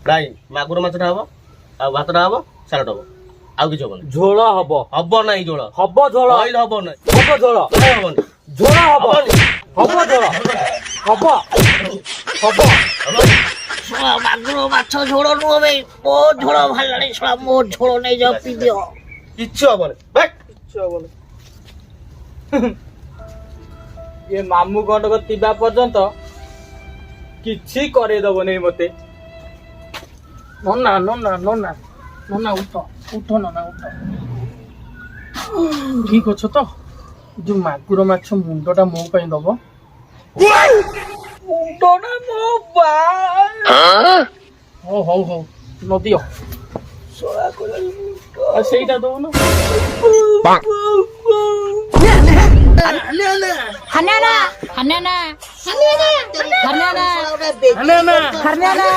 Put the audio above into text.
ନାଇଁ ମାଗୁର ମାଛଟା ହବ ଆଉ ଭାତଟା ହବ ସାଲାଡ ହବ ଆଉ କିଛି ହବନି। ଝୋଳ ହବ। ହବ ନାହିଁ ଝୋଳ। ହବ ଝୋଳ। କହିଲେ ହବ ନାହିଁ। ହବ ଝୋଳ। କାଇଁ ହବନି? ଝୋଳ ହବ। ହବନି। ହବ ଝୋଳ। ହବ। ହବ। ହବନି। ଶୁଣ ମାଗୁର ମାଛ ଝୋଳ ନୁହଁ ବେ ବହୁତ ଝୋଳ ବାହାରିଲାଣି ଶୁଣ ମୋ ଝୋଳ ନେଇଯାଅ ପିଇ ଦିଅ। କିଛି ହବନି। ଭାଇ। କିଛି ହବନି। ଏ ମାମୁ ଗଣ୍ଡକ ଥିବା ପର୍ଯ୍ୟନ୍ତ କିଛି କରେଇଦବନି ମତେ। ନନା ନନା ନନା ନନା ଉଠ ଉଠ ନନା ଉଠ। ଠିକ ଅଛ ତ? ଯୋଉ ମାଗୁର ମାଛ ମୁଣ୍ଡଟା ମୋ ପାଇଁ ଦବ। ମୁଣ୍ଡଟା ମୋ ହଉ ହଉ ହଉ ନଦିଅ। ଆଉ ସେଇଟା ଦଉନ। Hanana, Hanana, Hanana, Hanana, ନା ନା Hanana.